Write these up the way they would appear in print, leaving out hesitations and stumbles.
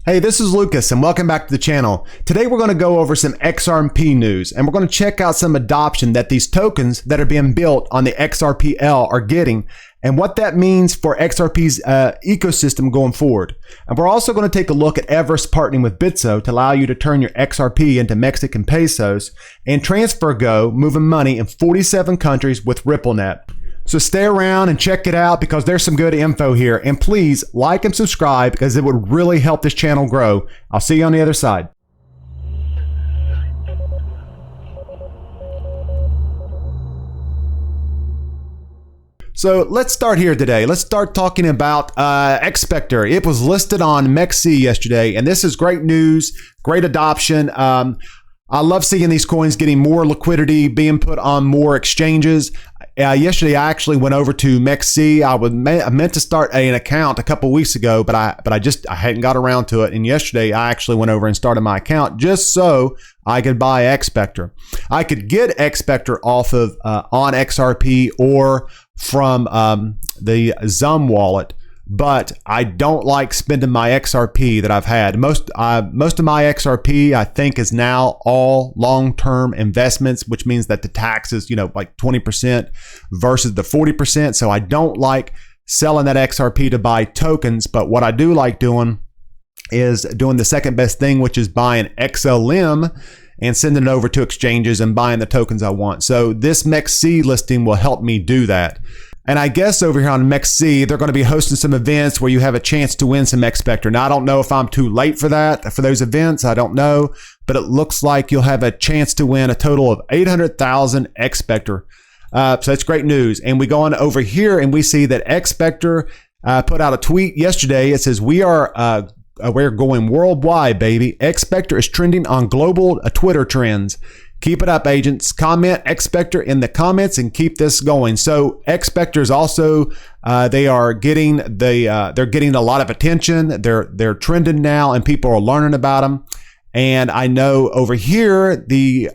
Hey, this is Lucas and welcome back to the channel. Today we're going to go over some XRP news and we're going to check out some adoption that these tokens that are being built on the XRPL are getting and what that means for XRP's ecosystem going forward. And we're also going to take a look at Everest partnering with Bitso to allow you to turn your XRP into Mexican pesos, and Transfergo moving money in 47 countries with RippleNet. So stay around and check it out because there's some good info here. And please like and subscribe because it would really help this channel grow. I'll see you on the other side. So let's start here today. Let's start talking about Xspectar. It was listed on MEXC yesterday, and this is great news, great adoption. I love seeing these coins getting more liquidity, being put on more exchanges. Yesterday, I actually went over to MEXC. I meant to start an account a couple weeks ago, but I hadn't got around to it. And yesterday, I actually went over and started my account just so I could buy Xspectar. I could get Xspectar off of on XRP or from the Zum wallet, but I don't like spending my XRP that I've had. Most of my XRP, I think, is now all long-term investments, which means that the tax is, like 20% versus the 40%. So I don't like selling that XRP to buy tokens. But what I do like doing is doing the second best thing, which is buying XLM and sending it over to exchanges and buying the tokens I want. So this MEXC listing will help me do that. And I guess over here on MEXC, they're going to be hosting some events where you have a chance to win some Xspectar. Now, I don't know if I'm too late for those events. I don't know. But it looks like you'll have a chance to win a total of 800,000 Xspectar. So that's great news. And we go on over here and we see that Xspectar put out a tweet yesterday. It says, we're going worldwide, baby. Xspectar is trending on global Twitter trends. Keep it up, agents. Comment Xspectar in the comments and keep this going. So Xspectar is also they're getting a lot of attention. They're trending now, and people are learning about them. And I know over here the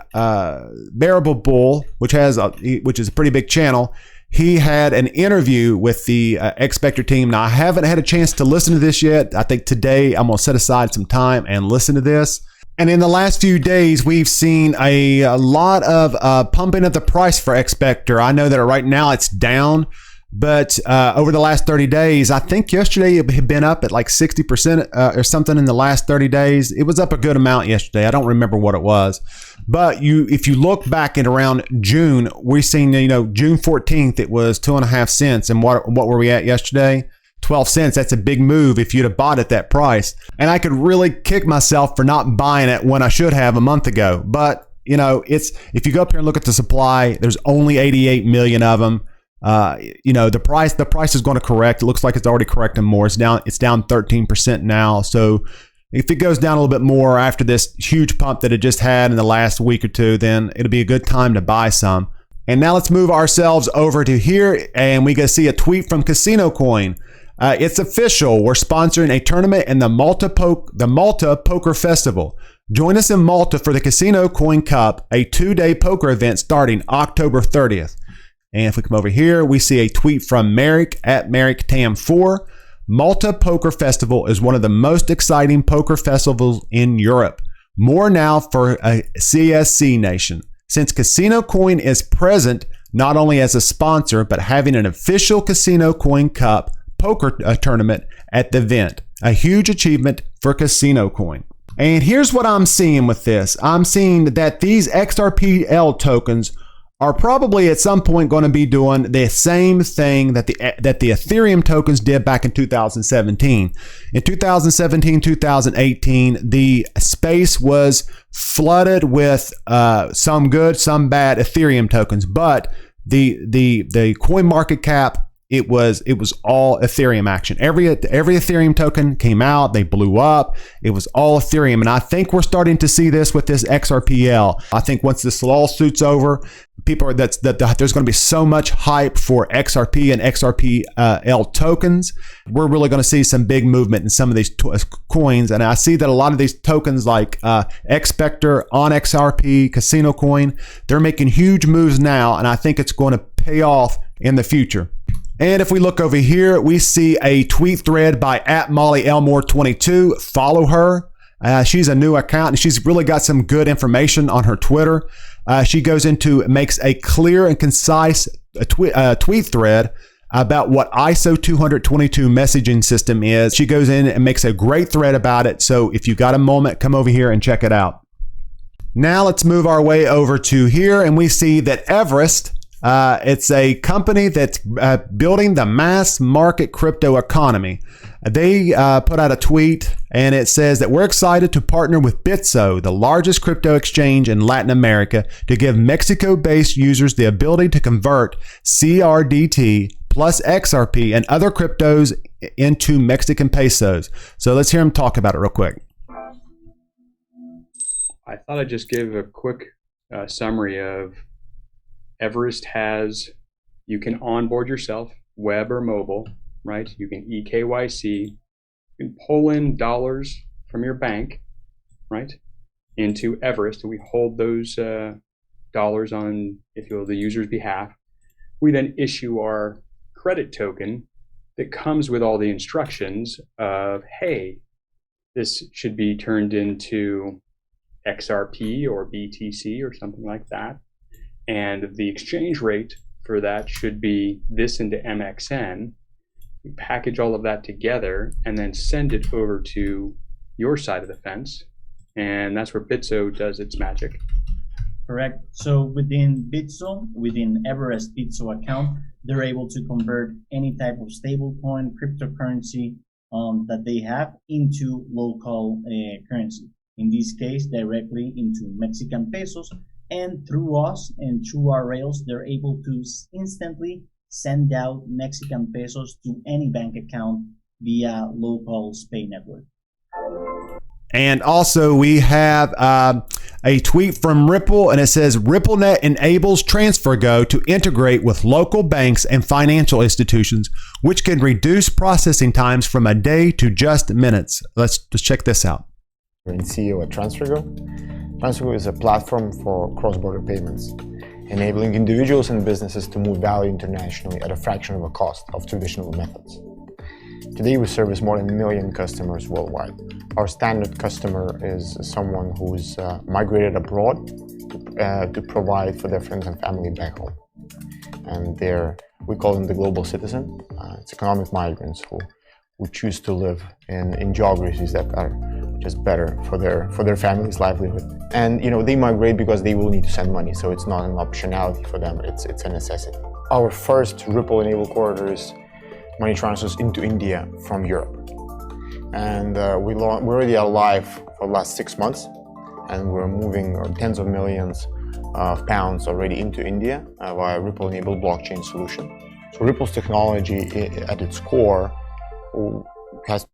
Bearable Bull, which is a pretty big channel. He had an interview with the Xspectar team. Now I haven't had a chance to listen to this yet. I think today I'm gonna set aside some time and listen to this. And in the last few days, we've seen a lot of pumping of the price for Xspectar. I know that right now it's down, but over the last 30 days, I think yesterday it had been up at like 60% or something in the last 30 days. It was up a good amount yesterday. I don't remember what it was. But if you look back at around June, we've seen, June 14th, it was 2.5 cents. And what were we at yesterday? 12 cents. That's a big move if you'd have bought at that price. And I could really kick myself for not buying it when I should have a month ago. But, if you go up here and look at the supply, there's only 88 million of them. The price is going to correct. It looks like it's already correcting more. It's down 13% now. So if it goes down a little bit more after this huge pump that it just had in the last week or two, then it'll be a good time to buy some. And now let's move ourselves over to here and we can see a tweet from Casino Coin. It's official. We're sponsoring a tournament in the Malta Poker Festival. Join us in Malta for the Casino Coin Cup, a 2-day poker event starting October 30th. And if we come over here, we see a tweet from Merrick at MerrickTam4. Malta Poker Festival is one of the most exciting poker festivals in Europe. More now for a CSC nation. Since Casino Coin is present not only as a sponsor, but having an official Casino Coin Cup poker tournament at the event. A huge achievement for Casino Coin. And here's what I'm seeing with this. I'm seeing that these XRPL tokens are probably at some point going to be doing the same thing that the Ethereum tokens did back in 2017. In 2017, 2018, the space was flooded with some good, some bad Ethereum tokens, but the coinmarketcap, it was all Ethereum action. Every Ethereum token came out, they blew up. It was all Ethereum. And I think we're starting to see this with this XRPL. I think once this lawsuit's over, there's going to be so much hype for XRP and XRPL tokens. We're really going to see some big movement in some of these coins. And I see that a lot of these tokens like Xspectar, on XRP, Casino Coin, they're making huge moves now. And I think it's going to pay off in the future. And if we look over here, we see a tweet thread by @MollyElmore22. Follow her. She's a new account and she's really got some good information on her Twitter. She makes a clear and concise tweet thread about what ISO 222 messaging system is. She goes in and makes a great thread about it. So if you got a moment, come over here and check it out. Now let's move our way over to here and we see that Everest, it's a company that's building the mass market crypto economy. They put out a tweet and it says that we're excited to partner with Bitso, the largest crypto exchange in Latin America, to give Mexico-based users the ability to convert CRDT plus XRP and other cryptos into Mexican pesos. So let's hear him talk about it real quick. I thought I'd just give a quick summary of Everest you can onboard yourself, web or mobile, right? You can eKYC, you can pull in dollars from your bank, right, into Everest, and we hold those dollars on, if you will, the user's behalf. We then issue our credit token that comes with all the instructions of, hey, this should be turned into XRP or BTC or something like that. And the exchange rate for that should be this into MEXC. We package all of that together and then send it over to your side of the fence. And that's where Bitso does its magic. Correct. So within Bitso, within Everest Bitso account, they're able to convert any type of stablecoin, cryptocurrency that they have into local currency. In this case, directly into Mexican pesos. And through us and through our rails, they're able to instantly send out Mexican pesos to any bank account via local Pay network. And also we have a tweet from Ripple and it says, RippleNet enables Transfergo to integrate with local banks and financial institutions, which can reduce processing times from a day to just minutes. Let's just check this out. I'm CEO at Transfergo. Transfergo is a platform for cross-border payments, enabling individuals and businesses to move value internationally at a fraction of the cost of traditional methods. Today we service more than 1 million customers worldwide. Our standard customer is someone who's migrated abroad to provide for their friends and family back home. And we call them the global citizen. It's economic migrants who choose to live in geographies that are just better for their family's livelihood. And they migrate because they will need to send money, so it's not an optionality for them, it's a necessity. Our first Ripple-enabled corridor is money transfers into India from Europe. And we're already alive for the last 6 months, and we're moving tens of millions of pounds already into India via Ripple-enabled blockchain solution. So Ripple's technology at its core has.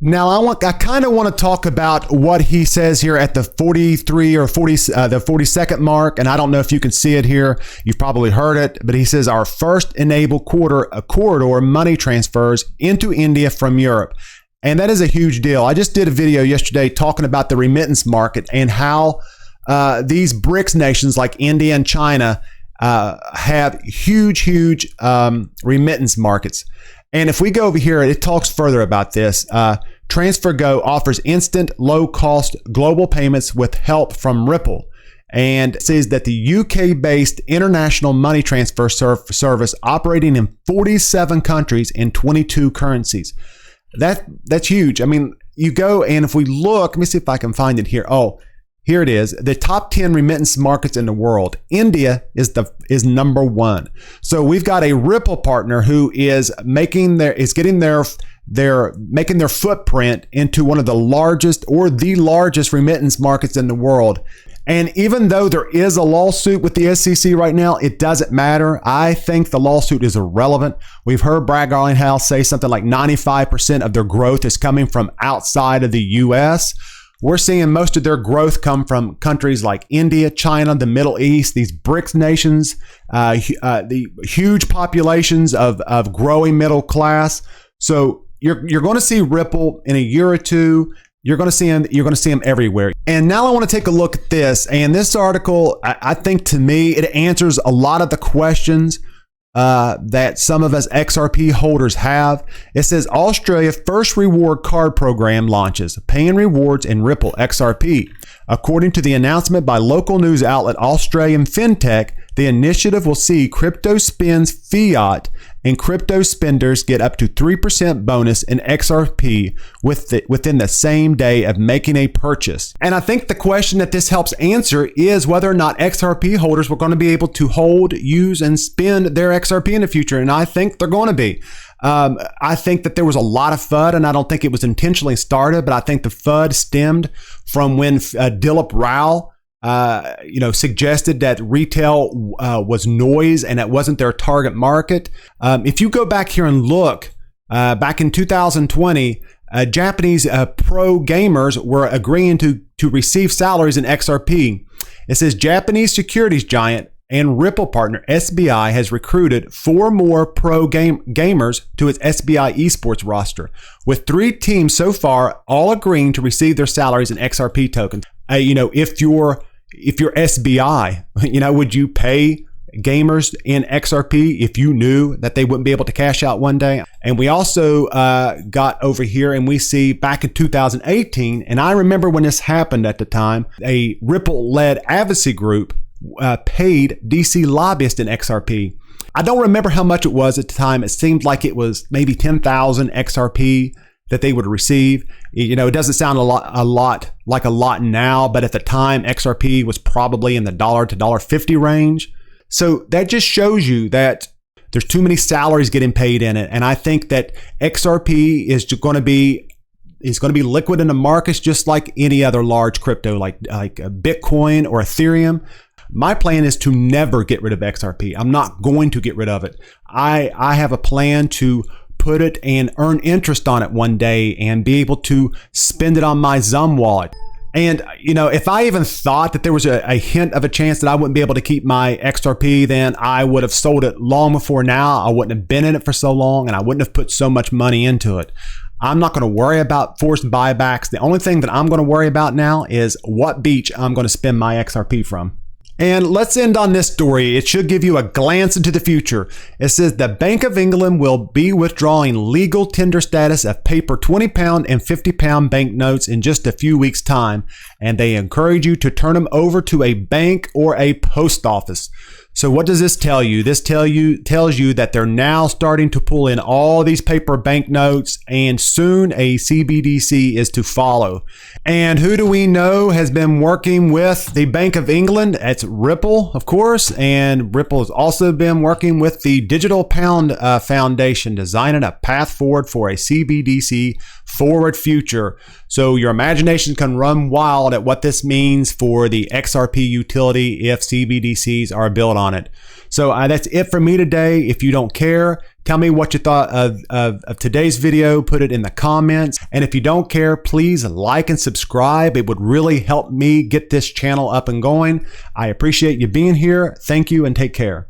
Now I kind of want to talk about what he says here at the 43 or 40, the 42nd mark, and I don't know if you can see it here. You've probably heard it, but he says our first enabled corridor money transfers into India from Europe, and that is a huge deal. I just did a video yesterday talking about the remittance market and how these BRICS nations like India and China have huge remittance markets. And if we go over here, it talks further about this. Transfergo offers instant, low-cost global payments with help from Ripple. And it says that the UK-based international money transfer service operating in 47 countries in 22 currencies. That's huge. I mean, you go and if we look, let me see if I can find it here. Oh, here it is. The top 10 remittance markets in the world. India is number one. So we've got a Ripple partner who is making their footprint into one of the largest or the largest remittance markets in the world. And even though there is a lawsuit with the SEC right now, it doesn't matter. I think the lawsuit is irrelevant. We've heard Brad Garlinghouse say something like 95% of their growth is coming from outside of the US. We're seeing most of their growth come from countries like India, China, the Middle East, these BRICS nations, the huge populations of growing middle class. So you're going to see Ripple in a year or two. You're going to see them everywhere. And now I want to take a look at this. And this article, I think to me, it answers a lot of the questions that some of us XRP holders have. It says Australia first reward card program launches, paying rewards in Ripple XRP. According to the announcement by local news outlet Australian FinTech, the initiative will see crypto spends fiat and crypto spenders get up to 3% bonus in XRP within the same day of making a purchase. And I think the question that this helps answer is whether or not XRP holders were going to be able to hold, use, and spend their XRP in the future. And I think they're going to be. I think that there was a lot of FUD, and I don't think it was intentionally started, but I think the FUD stemmed from when Dilip Rao suggested that retail was noise and it wasn't their target market. If you go back here and look, back in 2020, Japanese pro gamers were agreeing to receive salaries in XRP. It says Japanese securities giant and Ripple partner SBI has recruited 4 more pro gamers to its SBI esports roster, with 3 teams so far all agreeing to receive their salaries in XRP tokens. If you're SBI, would you pay gamers in XRP if you knew that they wouldn't be able to cash out one day? And we also got over here and we see back in 2018, and I remember when this happened at the time, a Ripple-led advocacy group paid DC lobbyists in XRP. I don't remember how much it was at the time. It seemed like it was maybe 10,000 XRP that they would receive. It doesn't sound a lot now, but at the time XRP was probably in the $1 to $1.50 range. So that just shows you that there's too many salaries getting paid in it. And I think that XRP is going to be liquid in the markets just like any other large crypto, like Bitcoin or Ethereum. My plan is to never get rid of XRP. I'm not going to get rid of it. I have a plan to put it and earn interest on it one day and be able to spend it on my Zum wallet. And, if I even thought that there was a hint of a chance that I wouldn't be able to keep my XRP, then I would have sold it long before now. I wouldn't have been in it for so long, and I wouldn't have put so much money into it. I'm not going to worry about forced buybacks. The only thing that I'm going to worry about now is what beach I'm going to spend my XRP from. And let's end on this story. It should give you a glance into the future. It says the Bank of England will be withdrawing legal tender status of paper 20 pound and 50 pound banknotes in just a few weeks' time. And they encourage you to turn them over to a bank or a post office. So what does this tell you? This tells you that they're now starting to pull in all these paper banknotes, and soon a CBDC is to follow. And who do we know has been working with the Bank of England? It's Ripple, of course, and Ripple has also been working with the Digital Pound Foundation, designing a path forward for a CBDC forward future. So your imagination can run wild at what this means for the XRP utility if CBDCs are built on it. So that's it for me today. If you don't care, tell me what you thought of today's video. Put it in the comments. And if you don't care, please like and subscribe. It would really help me get this channel up and going. I appreciate you being here. Thank you and take care.